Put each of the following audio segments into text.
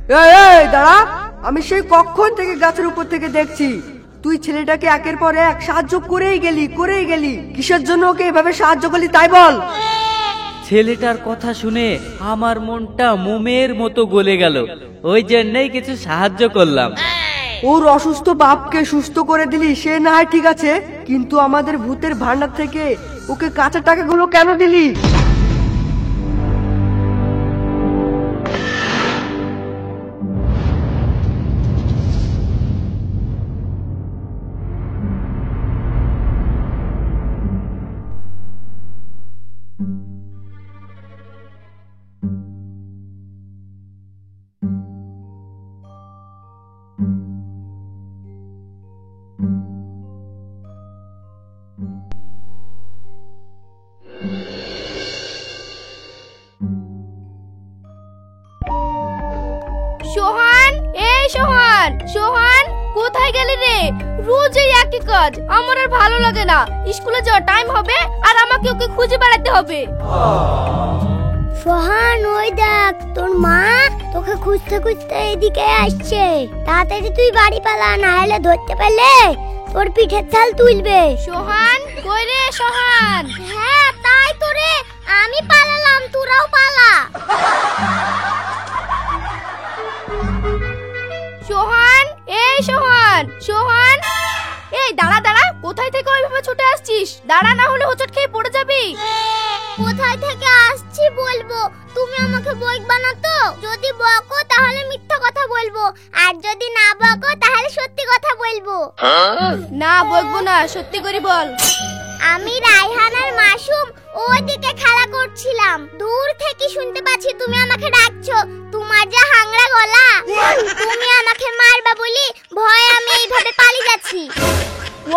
এই এই দাঁড়া, আমি সেই কখন থেকে গাছের উপর থেকে দেখছি তুই ছেলেটাকে একের পর এক সাহায্য করেই গেলি কিসের জন্য ওকে এভাবে সাহায্য করলি তাই বল। ছেলেটার কথা শুনে আমার মনটা মোমের মতো গলে গেল, ওই জন্যই কিছু সাহায্য করলাম। ওর অসুস্থ বাপকে সুস্থ করে দিলি সে না হয় ঠিক আছে, কিন্তু আমাদের ভূতের ভান্ডার থেকে ওকে কাঁচা টাকাগুলো কেন দিলি? সোহান, এই সোহান, সোহান কোথায় গেলি রে? রোজ এই একই কাজ, আমার আর ভালো লাগে না। স্কুলে যাওয়ার টাইম হবে আর আমাকে ওকে খুঁজে বেড়াতে হবে। সোহান, ওই দেখ তোর মা তোকে খুঁজতে খুঁজতে এদিকে আসছে। তাড়াতাড়ি তুই বাড়ি পালা, না হলে ধরতে পারলে তোর পিঠের চাল তুলবে। সোহান কই রে সোহান? হ্যাঁ তাই তো রে, আমি পালালাম, তোরাও পালা। সোহান, এই সোহান, সোহান, এই দাঁড়া দাঁড়া, কোথায় থেকে ওইভাবে ছুটে আসছিস? দাঁড়া, না হলে হোঁচট খেয়ে পড়ে যাবি। কোথায় থেকে আসছি বলবো, তুমি আমাকে বকবা না তো? যদি বকো তাহলে মিথ্যা কথা বলবো, আর যদি না বকো তাহলে সত্যি কথা বলবো। না বলবো না, সত্যি করে বল। আমি রায়হান আর মাসুম ওদিকে খেলা করছিলাম, দূর থেকে শুনতে পাচ্ছি তুমি আমাকে ডাকছো। তোমার যা হাংরা গলা, তুমি আমাকে মারবা বলি ভয় আমি এইভাবে পালিয়ে যাচ্ছি।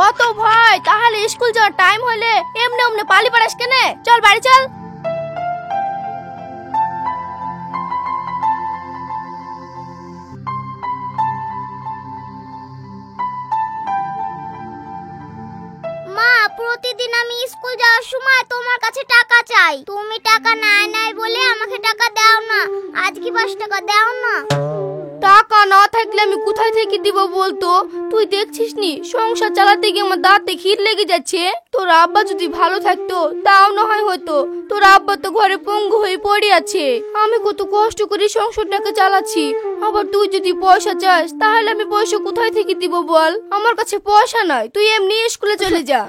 অত ভয়? তাহলে স্কুল যাওয়ার টাইম হলে এমনি এমনি পালি পাড়াস কেনে? চল বাড়ি চল। মা, প্রতিদিন আমি স্কুল যাওয়ার সময় তোমার কাছে টাকা চাই, তুমি টাকা নাই বলে আমাকে টাকা দাও না। আজ কি 5 টাকা দাও না? টাকা না থাকলে আমি কোথায় থেকে দিব বলতো? তুই দেখছিস নি সংসার চালাতে গিয়ে আমার দাঁতে খির লেগে যাচ্ছে। তোর আব্বা যদি ভালো থাকতো তাও না হয় হতো, তোর আব্বা তো ঘরে পঙ্গু হয়ে পড়ে আছে। আমি কত কষ্ট করে সংসারটাকে চালাচ্ছি, আবার তুই যদি পয়সা চাস তাহলে আমি পয়সা কোথায় থেকে দিব বল? আমার কাছে পয়সা নাই, তুই এমনি স্কুলে চলে যা।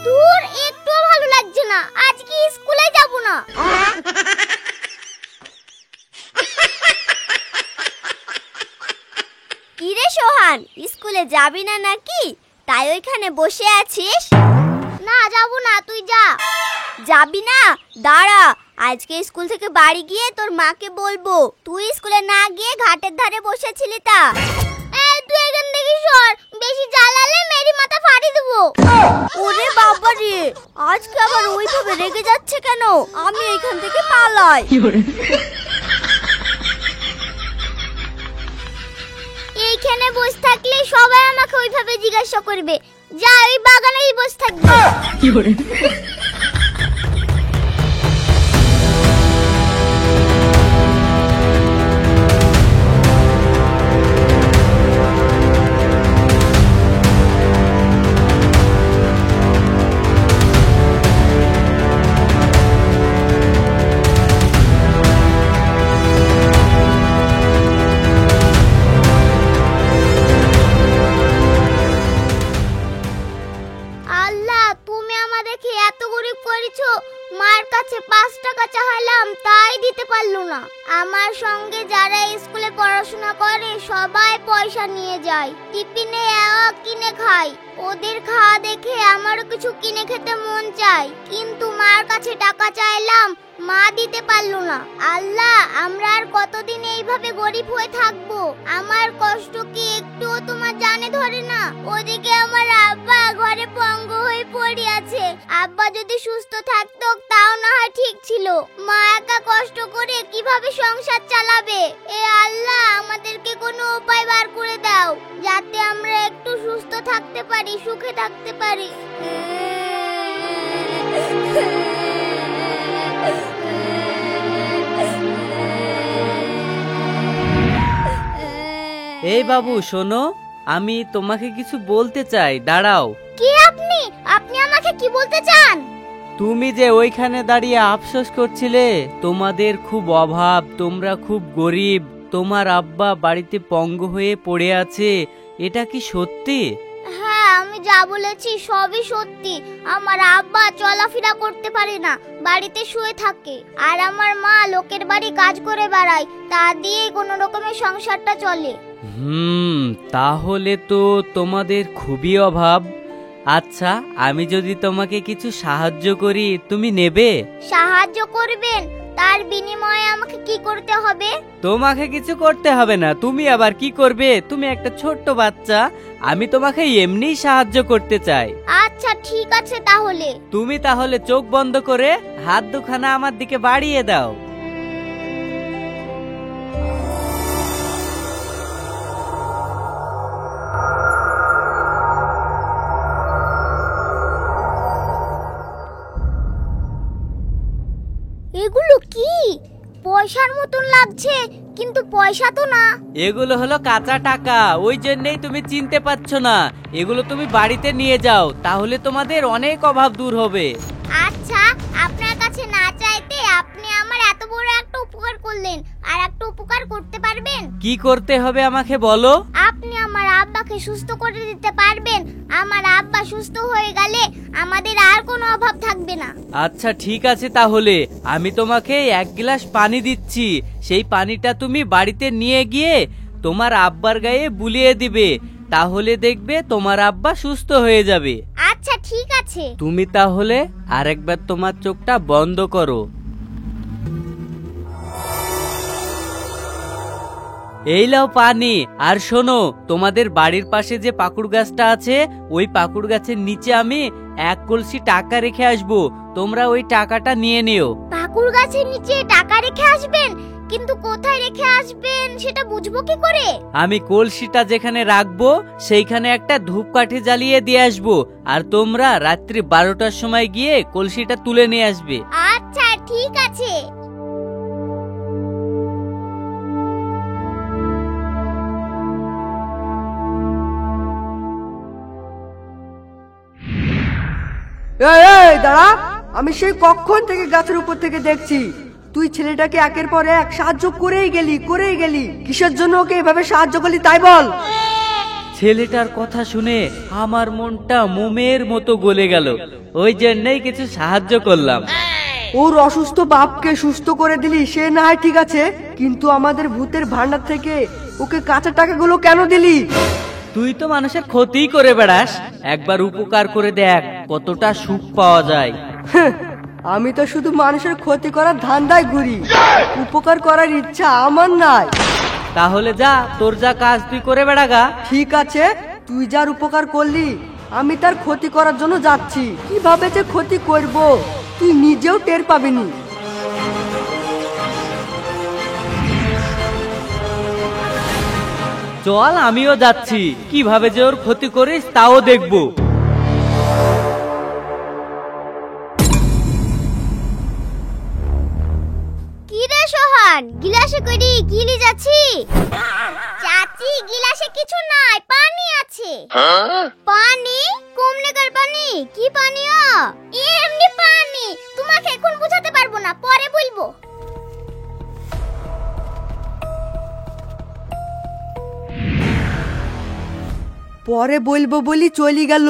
দূর, একটুও ভালো লাগছে না, আজকে স্কুলে যাব না। কি রে সোহান, স্কুলে যাবি না নাকি? তাই ওইখানে বসে আছিস? না যাব না, তুই যা। যাবি না? দাঁড়া, আজকে স্কুল থেকে বাড়ি গিয়ে তোর মাকে বলবো তুই স্কুলে না গিয়ে ঘাটের ধারে বসেছিলি তা। এই তুই এখান থেকে সর, বেশি জ্বালালে মেরি মাথা ফাড়ি দেবো। ওরে বাবা রে, আজকে আবার ওইভাবে রেগে যাচ্ছে কেন? আমি এখান থেকে পালাই। এইখানে বসে থাকলে সবাই আমাকে ওইভাবে জিজ্ঞাসা করবে, যা ওই বাগানেই বসে থাকবে। আল্লাহ, তুমি আমাদেরকে এত গরিব করেছো, মার কাছে 5 টাকা চাইলাম তাই দিতে পারলো না। আমার সঙ্গে যারা স্কুলে পড়াশোনা করে সবাই পয়সা নিয়ে যায়, টিফিনে এক কিনে খায়। ওদের খাওয়া দেখে আমারও কিছু কিনে খেতে মন চায়, কিন্তু মার কাছে টাকা চাইলাম, মা দিতে পারলো না। আল্লাহ, আমরা আর কতদিন এইভাবে গরিব হয়ে থাকবো? আমার কষ্ট কি একটুও তোমার জানে ধরে না? ওদিকে আমার আব্বা ঘরে পঙ্গু হয়ে পড়ে আছে। আব্বা যদি সুস্থ থাকতো তাও না হয় ঠিক ছিল, মা একা কষ্ট করে কিভাবে সংসার চালাবে? এ আল্লাহ, আমাদেরকে কোনো উপায় বার করে দাও যাতে আমরা একটু সুস্থ থাকতে পারি, সুখে থাকতে পারি। এই বাবু শোনো, আমি তোমাকে কিছু বলতে চাই, দাঁড়াও। কি আপনি আপনি আমাকে কি বলতে চান? তুমি যে ওইখানে দাঁড়িয়ে আফসোস করছিলে, তোমাদের খুব অভাব, তোমরা খুব গরিব, তোমার আব্বা বাড়িতে পঙ্গু হয়ে পড়ে আছে, এটা কি সত্যি? হ্যাঁ, আমি যা বলেছি সবই সত্যি। আমার আব্বা চলাফেরা করতে পারে না, বাড়িতে শুয়ে থাকে। আর আমার মা লোকের বাড়ি কাজ করে বেড়ায়, তা দিয়ে কোনো রকমের সংসারটা চলে। তাহলে তো তোমাদের খুবই অভাব। আচ্ছা, আমি যদি তোমাকে কিছু সাহায্য করি, তুমি নেবে? সাহায্য করবেন? তার বিনিময়ে আমাকে কি করতে হবে? তোমাকে কিছু করতে হবে না। তুমি আবার কি করবে? তুমি একটা ছোট্ট বাচ্চা, আমি তোমাকে এমনিই সাহায্য করতে চাই। আচ্ছা ঠিক আছে তাহলে। তুমি তাহলে চোখ বন্ধ করে হাত দুখানা আমার দিকে বাড়িয়ে দাও। এগুলো কি? পয়সার মতন লাগছে, কিন্তু পয়সা তো না। এগুলো হলো কাঁচা টাকা, ওই জন্যই তুমি চিনতে পারছো না। এগুলো তুমি বাড়িতে নিয়ে যাও, তাহলে তোমাদের অনেক অভাব দূর হবে। আচ্ছা, আপনার কাছে না চাইতে আপনি আমার এত বড় একটা উপকার করলেন, আর একটা উপকার করতে পারবেন? কি করতে হবে আমাকে বলো। আপনি আমার আব্বাকে সুস্থ করে দিতে পারবেন। আমার আব্বা সুস্থ হয়ে গেলে আমাদের আর কোনো অভাব থাকবে না। আচ্ছা ঠিক আছে, তাহলে আমি তোমাকে 1 গ্লাস পানি দিচ্ছি। সেই পানিটা তুমি বাড়িতে নিয়ে গিয়ে তোমার আব্বার গায়ে বুলিয়ে দিবে, তাহলে দেখবে তোমার আব্বা সুস্থ হয়ে যাবে। আচ্ছা ঠিক আছে। তুমি তাহলে আরেকবার তোমার চোখটা বন্ধ করো। এই লাও পানি। আর শোনো, তোমাদের বাড়ির পাশে যে পাকুড় গাছটা আছে, ওই পাকুড় গাছের নিচে আমি 1 কলসি টাকা রেখে আসবো, তোমরা ওই টাকাটা নিয়ে নিও। পাকুড় গাছের নিচে টাকা রেখে আসবেন? কিন্তু কোথায় রেখে আসবেন সেটা বুঝবো কি করে? আমি কলসিটা যেখানে রাখবো সেইখানে একটা ধূপকাঠি জ্বালিয়ে দিয়ে আসবো, আর তোমরা রাত্রি 12টার সময় গিয়ে কলসিটা তুলে নিয়ে আসবে। আচ্ছা ঠিক আছে। এই দাঁড়া, আমি সেই কখন থেকে গাছের উপর থেকে দেখছি তুই ছেলেটাকে একের পর এক সাহায্য করেই গেলি। কিসের জন্য ওকে এভাবে সাহায্য করলি তাই বল। ছেলেটার কথা শুনে আমার মনটা মোমের মতো গলে গেল, ওই জন্যই কিছু সাহায্য করলাম। ওর অসুস্থ বাপকে সুস্থ করে দিলি, সে না হয় ঠিক আছে, কিন্তু আমাদের ভূতের ভান্ডার থেকে ওকে কাঁচা টাকাগুলো কেন দিলি? তুই তো মানুষের ক্ষতি করে বেড়াস, একবার উপকার করে দেখ কতটা সুখ পাওয়া যায়। আমি তো শুধু মানুষের ক্ষতি করার ধান্দায় ঘুরি, উপকার করার ইচ্ছা আমার নাই। তাহলে যা, তোর যা কাজ তুই করে বেড়াগা। ঠিক আছে, তুই যার উপকার করলি আমি তার ক্ষতি করার জন্য যাচ্ছি। কিভাবে যে ক্ষতি করব তুই নিজেও টের পাবিনি। চল, আমিও যাচ্ছি, কিভাবে যে ওর ক্ষতি করিস তাও দেখবো। কি রে সোহান, গিলাসে করি গিলি যাচ্ছি? চাচি, গিলাসে কিছু নাই, পানি আছে। পানি? কমনেকার পানি? কি পানিও? এমনি পানি। তোমাকে এখন বুঝাতে পারবো না, পরে বলবো। পরে বলবো বলি চলি গেল।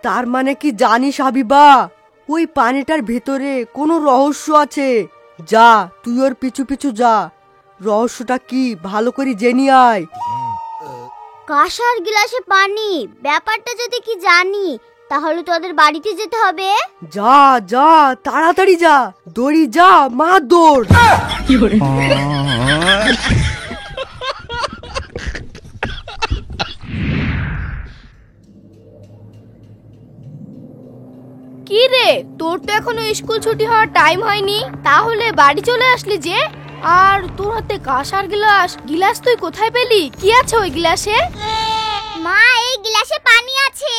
তার মানে কি জানিস হাবিবা, ওই পানিটার ভেতরে কোনো রহস্য আছে। যা, তুই ওর পিছু পিছু যা, রহস্যটা কি ভালো করে জেনে আয়। কাঁসার গিলাসে পানি, ব্যাপারটা যদি কি জানি তাহলে তোদের বাড়িতে যেতে হবে। যা যা, তাড়াতাড়ি যা, দড়ি যা, মা দৌড়। কি রে, তোর তো এখনো স্কুল ছুটি হওয়ার টাইম হয়নি, তাহলে বাড়ি চলে আসলি যে? আর তোর হাতে কাঁসার গিলাস তুই কোথায় পেলি? কি আছে ওই গ্লাসে? মা এই গ্লাসে পানি আছে।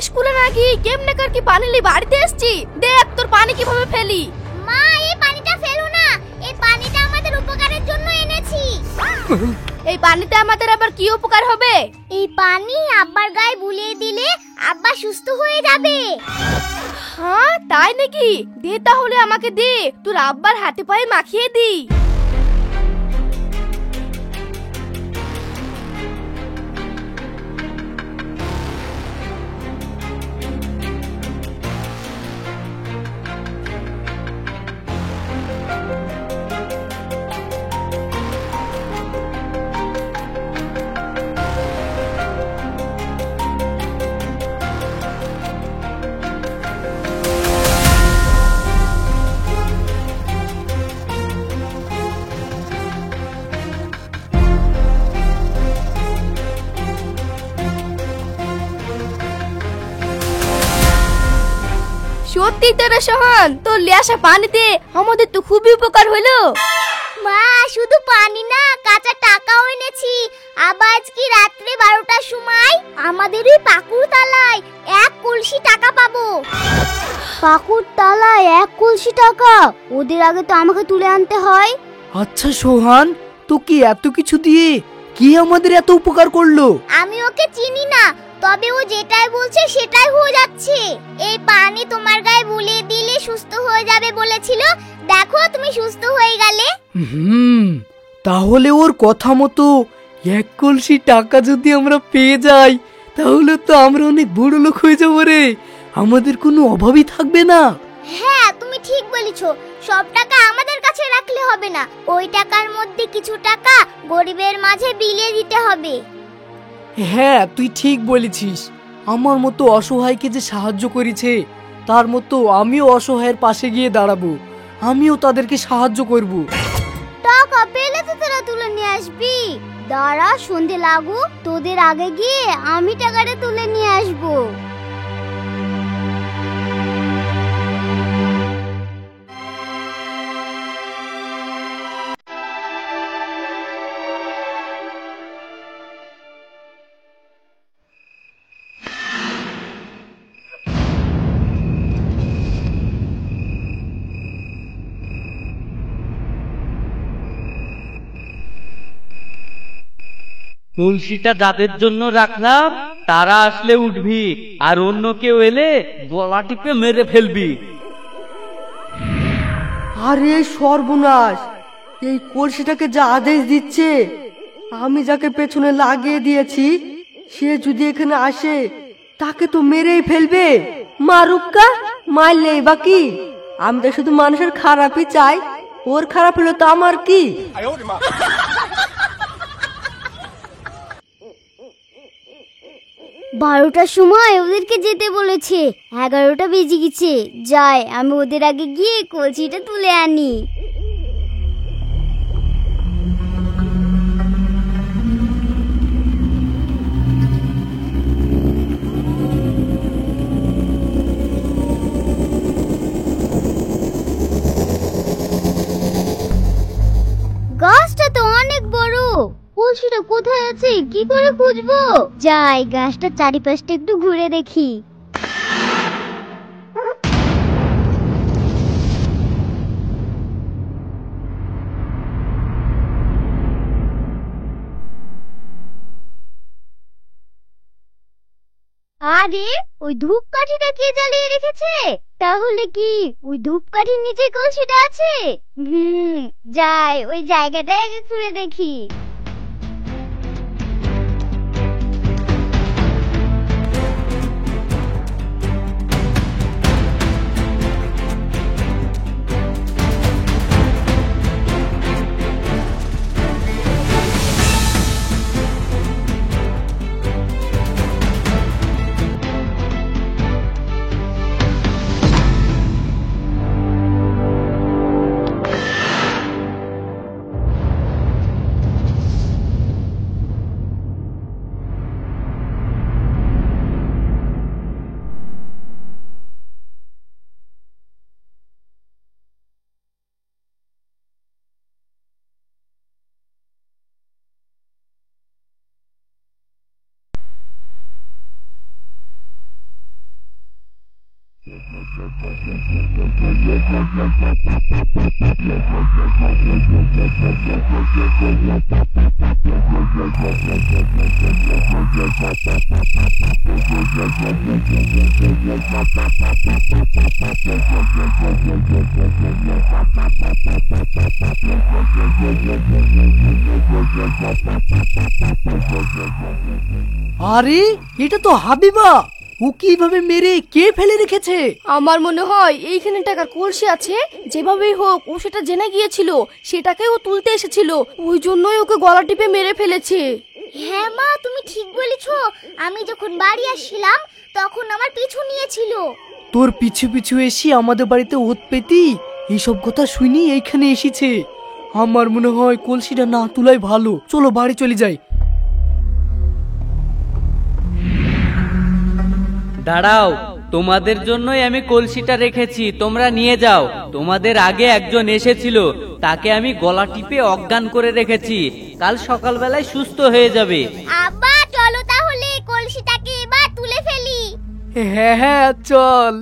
স্কুলে নাকি কেমনে কর কি পানি লি বাড়িতে এসছি, দেখ তোর পানি কিভাবে ফেলি। মা এই পানিটা ফেলো না, এই পানিটা আমাদের উপকারের জন্য এনেছি। এই পানিতে আমাদের আবার কি উপকার হবে? এই পানি আব্বার গায়ে বুলিয়ে দিলে আব্বা সুস্থ হয়ে যাবে। হ্যাঁ তাই নাকি? দে তাহলে আমাকে দে, তোর আব্বার হাতে পায়ে মাখিয়ে দি। সত্যি তো রে সোহান, তোর লিয়াসা পানিতে আমাদের তো খুবই উপকার হলো। মা শুধু পানি না, কাঁচা টাকাও এনেছি। আবার আজকে রাত্রে 12টার সময় আমাদের ওই পাকুর তালায় 1 কলসি টাকা পাবো। পাকুর তালায় 1 কলসি টাকা? ওদের আগে তো আমাকে তুলে আনতে হয়। আচ্ছা সোহান, তো কি এত কিছু দিয়ে কি আমাদের এত উপকার করলো? আমি ওকে চিনি না, তবে ও যেটাই বলছে সেটাই হয়ে যাচ্ছে। এই পানি তোমার গায়ে বুলিয়ে দিলে সুস্থ হয়ে যাবে বলেছিল, দেখো তুমি সুস্থ হয়ে গেলে। তাহলে ওর কথা মতো 1 কলসি টাকা যদি আমরা পেয়ে যাই, তাহলে তো আমরা অনেক বড় লোক হয়ে যাবো রে। আমাদের কোনো অভাবই থাকবে না। হ্যাঁ তুমি ঠিক বলেছো, সব টাকা আমাদের কাছে রাখলে হবে না, ওই টাকার মধ্যে কিছু টাকা গরিবের মাঝে বিলিয়ে দিতে হবে। হ্যাঁ তুই ঠিক বলেছিস। আমার মতো অসহায়কে যে সাহায্য করেছে, তার মতো আমিও অসহায়ের পাশে গিয়ে দাঁড়াবো, আমিও তাদেরকে সাহায্য করব। টাকা পেলে তো তোরা তুলে নিয়ে আসবি। দাঁড়া সন্ধে লাগু, তোদের আগে গিয়ে আমি টাকাটা তুলে নিয়ে আসবো। কলসিটা যাদের জন্য রাখলাম তারা আসলে উঠবি, আর অন্য কেউ এলে গলা টিপে মেরে ফেলবি। আরে সর্বনাশ, এই কলসিটাকে যা আদেশ দিচ্ছে, আমি যাকে পেছনে লাগিয়ে দিয়েছি সে যদি এখানে আসে তাকে তো মেরেই ফেলবে। মারুক্কা, মারলেই বাকি। আমি তো শুধু মানুষের খারাপই চাই, ওর খারাপ হলো তো আমার কি? 12টার সময় ওদেরকে যেতে বলেছে, 11টা বেজে গেছে। যাই আমি ওদের আগে গিয়ে কলসিটা তুলে আনি। গাছটা তো অনেক বড়, কলসিটা কোথায় আছে কি করে খুঁজবো? যাই গাছটার চারিপাশটা একটু ঘুরে দেখি। আরে ওই ধূপকাঠিটা কে জ্বালিয়ে রেখেছে? তাহলে কি ওই ধূপকাঠির নিচে কলসিটা আছে? যাই ওই জায়গাটা আগে ঘুরে দেখি। আরে এটা তো হাবিবা, ও কিভাবে মেরে কে ফেলে রেখেছে? আমার মনে হয় এইখানে টাকার কলসি আছে, যেভাবেই হোক ও সেটা জেনে গিয়েছিল, সেটাকে ও তুলতে এসেছিল, ওই জন্যই ওকে গলা টিপে মেরে ফেলেছে। হ্যাঁ মা, তুমি ঠিক বলেছো। আমি যখন বাড়ি আসছিলাম তখন আমার পিছু নিয়েছিল। তোর পিছু পিছু এসে আমাদের বাড়িতে ওত পেতি এইসব কথা শুনি এইখানে এসেছে। আমার মনে হয় কলসিটা না তুলাই ভালো, চলো বাড়ি চলে যাই। দাঁড়াও, তোমাদের জন্যই আমি কলসিটা রেখেছি, তোমরা নিয়ে যাও। তোমাদের আগে একজন এসেছিল, তাকে আমি গলা টিপে অজ্ঞান করে রেখেছি, কাল সকালবেলায় সুস্থ হয়ে যাবে। আব্বা চলো তাহলে কলসিটাকে এবার তুলে ফেলি। হ্যাঁ হ্যাঁ চল।